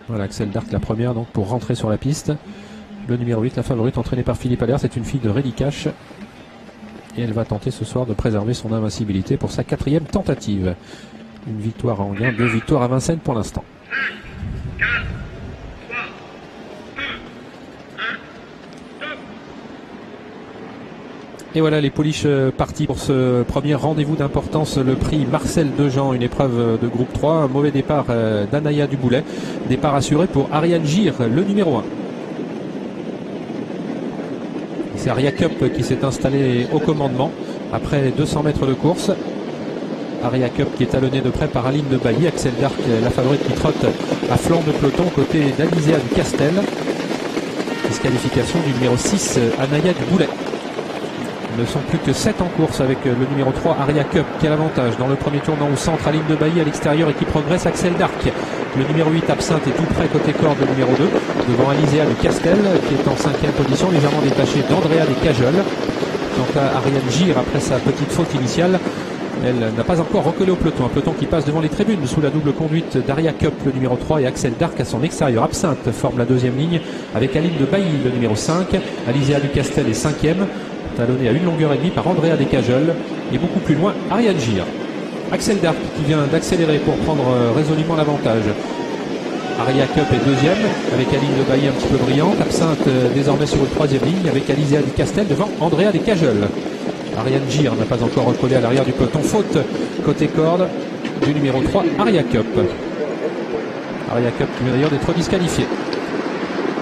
Voilà, Axel Dark la première donc pour rentrer sur la piste. Le numéro 8, la favorite entraînée par Philippe Allaire, c'est une fille de Reddy Cash. Et elle va tenter ce soir de préserver son invincibilité pour sa 4e tentative. Une victoire à Anguin, 2 victoires à Vincennes pour l'instant. Et voilà les pouliches parties pour ce premier rendez-vous d'importance, le prix Marcel Dejean, une épreuve de groupe 3. Un mauvais départ d'Anaya Duboulet. Départ assuré pour Ariane Gir, le numéro 1. C'est Aria Cup qui s'est installé au commandement après 200 mètres de course. Aria Cup qui est talonné de près par Aline de Bailly. Axel Dark, la favorite qui trotte à flanc de peloton côté d'Alizéa du Castel. Disqualification du numéro 6, Anaya Duboulet. Ne sont plus que 7 en course avec le numéro 3 Aria Cup qui a l'avantage dans le premier tournant au centre. Aline de Bailly à l'extérieur et qui progresse. Axel Dark, le numéro 8 Absinthe est tout près côté corde, le numéro 2 devant Alizéa du Castel qui est en 5e position, légèrement détaché d'Andrea des Cajoles. Quant à Ariane Gir, après sa petite faute initiale, elle n'a pas encore recollé au peloton. Un peloton qui passe devant les tribunes sous la double conduite d'Aria Cup, le numéro 3, et Axel Dark à son extérieur. Absinthe forme la 2e ligne avec Aline de Bailly, le numéro 5. Alizéa du Castel est 5e. Talonné à 1 longueur et demie par Andrea des Cajoles et beaucoup plus loin Ariane Gir. Axel Dark qui vient d'accélérer pour prendre résolument l'avantage. Aria Cup est 2e avec Aline de Bailly un petit peu brillante. Absinthe désormais sur une 3e ligne avec Alizéa du Castel devant Andrea des Cajoles. Ariane Gir n'a pas encore recollé à l'arrière du peloton. Faute côté corde du numéro 3 Aria Cup. Aria Cup qui vient d'ailleurs d'être disqualifié.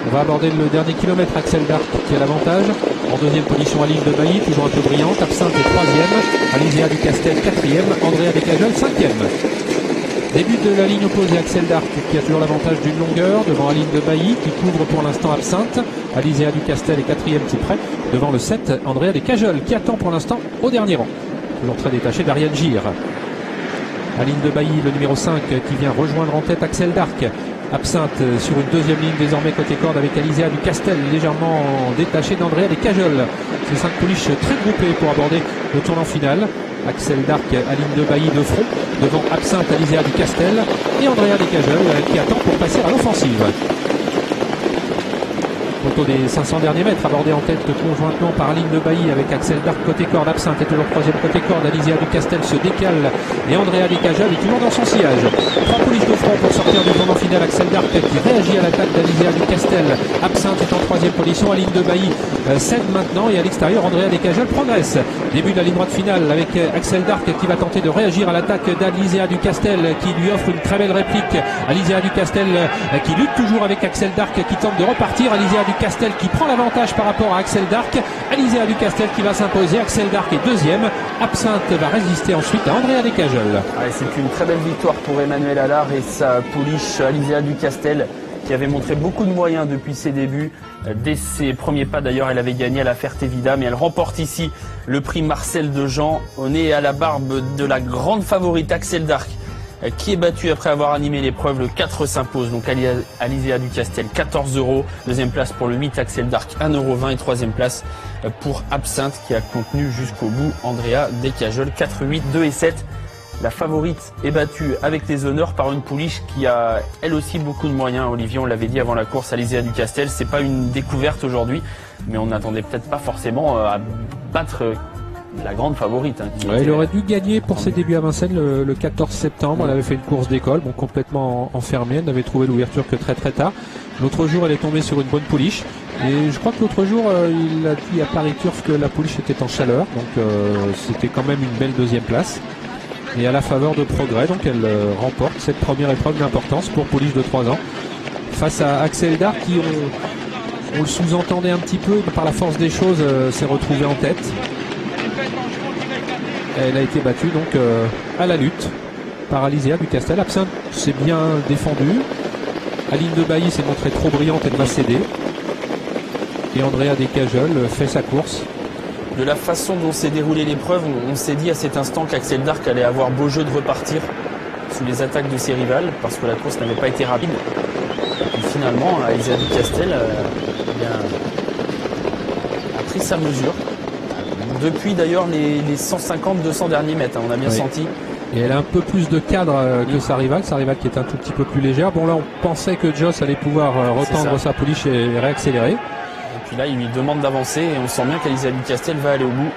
On va aborder le dernier kilomètre. Axel Dark qui a l'avantage. En 2e position, Aline de Bailly, toujours un peu brillante. Absinthe est 3e. Alizéa du Castel 4e. Andrea des Cajoles 5e. Début de la ligne opposée, Axel Dark qui a toujours l'avantage d'une longueur devant Aline de Bailly qui couvre pour l'instant Absinthe. Alizéa du Castel est 4e tout près devant le 7 Andrea des Cajoles qui attend pour l'instant au dernier rang. Toujours très détaché d'Ariane Gir. Aline de Bailly, le numéro 5 qui vient rejoindre en tête Axel Dark. Absinthe sur une 2e ligne désormais côté corde avec Alizéa du Castel légèrement détaché d'Andrea des Cajoles. Ces 5 pouliches très groupées pour aborder le tournant final. Axel Dark, Aline de Bailly de front devant Absinthe, Alizéa du Castel et Andrea des Cajoles qui attend pour passer à l'offensive. Autour des 500 derniers mètres, abordé en tête conjointement par Aline de Bailly avec Axel Dark côté corde. Absinthe est toujours 3e côté corde. Alizéa du Castel se décale et Andrea des Cajoles est toujours dans son sillage. 3 pouliches de front pour sortir du tournant final. Axel Dark qui réagit à l'attaque d'Alizéa du Castel. Absinthe est en 3e position. Aline de Bailly cède maintenant et à l'extérieur Andrea des Cajoles progresse. Début de la ligne droite finale avec Axel Dark qui va tenter de réagir à l'attaque d'Alizéa du Castel qui lui offre une très belle réplique. Alizéa du Castel qui lutte toujours avec Axel Dark qui tente de repartir. Alizéa du Castel qui prend l'avantage par rapport à Axel Dark. Alizéa du Castel qui va s'imposer. Axel Dark est 2e. Absinthe va résister ensuite à Andrea des Cajoles. C'est une très belle victoire pour Emmanuel Allard et sa pouliche Alizéa du Castel qui avait montré beaucoup de moyens depuis ses débuts. Dès ses premiers pas d'ailleurs, elle avait gagné à la Ferté-Vida, mais elle remporte ici le prix Marcel Dejean. On est à la barbe de la grande favorite Axel Dark qui est battue après avoir animé l'épreuve. Le 4 s'impose, donc Alizéa du Castel 14 €. 2e place pour le 8 Axel Dark 1,20 € et 3e place pour Absinthe qui a contenu jusqu'au bout Andrea des Cajoles 4, 8, 2 et 7. La favorite est battue avec les honneurs par une pouliche qui a elle aussi beaucoup de moyens. Olivier, on l'avait dit avant la course, Alizéa du Castel, c'est pas une découverte aujourd'hui, mais on n'attendait peut-être pas forcément à battre la grande favorite. Il aurait dû gagner pour ses débuts à Vincennes le 14 septembre. Elle avait fait une course d'école, bon, complètement enfermée. Elle n'avait trouvé l'ouverture que très très tard. L'autre jour, elle est tombée sur une bonne pouliche. Et je crois que l'autre jour, il a dit à Paris Turf que la pouliche était en chaleur. Donc c'était quand même une belle 2e place. Et à la faveur de progrès, donc elle remporte cette première épreuve d'importance pour pouliche de 3 ans. Face à Axel Dark qui, on le sous-entendait un petit peu, par la force des choses, s'est retrouvée en tête. Elle a été battue donc à la lutte par Alizéa du Castel. Absinthe s'est bien défendue. Aline de Bailly s'est montrée trop brillante, elle va céder. Et Andrea des Cajoles fait sa course. De la façon dont s'est déroulée l'épreuve, on s'est dit à cet instant qu'Axel Dark allait avoir beau jeu de repartir sous les attaques de ses rivales parce que la course n'avait pas été rapide. Et finalement, Alizéa du Castel a pris sa mesure. Depuis d'ailleurs les 150-200 derniers mètres, on a bien senti. Et elle a un peu plus de cadre que sa rivale qui est un tout petit peu plus légère. Bon là on pensait que Joss allait pouvoir retendre sa pouliche et réaccélérer. Et puis là il lui demande d'avancer et on sent bien qu'Alizéa Ducastel va aller au bout.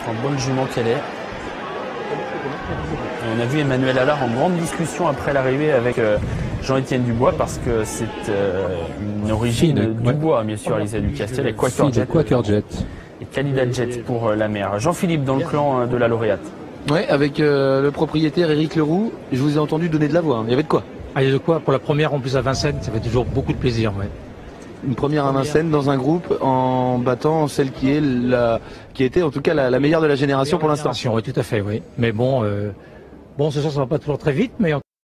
En bonne jument qu'elle est. Et on a vu Emmanuel Allard en grande discussion après l'arrivée avec Jean-Étienne Dubois parce que c'est une origine Dubois bien sûr,Alizéa Ducastel et Quaker Jet. Et Khalida Jet pour la mère. Jean-Philippe dans le clan de la lauréate. Ouais, avec le propriétaire Éric Leroux, je vous ai entendu donner de la voix. Il y avait de quoi? Il y a de quoi pour la première en plus à Vincennes, ça fait toujours beaucoup de plaisir. Ouais. Une première à Vincennes dans un groupe en battant celle qui était en tout cas la meilleure de la génération pour l'instant. Oui, tout à fait, oui. Mais bon, ce soir ça va pas toujours très vite, mais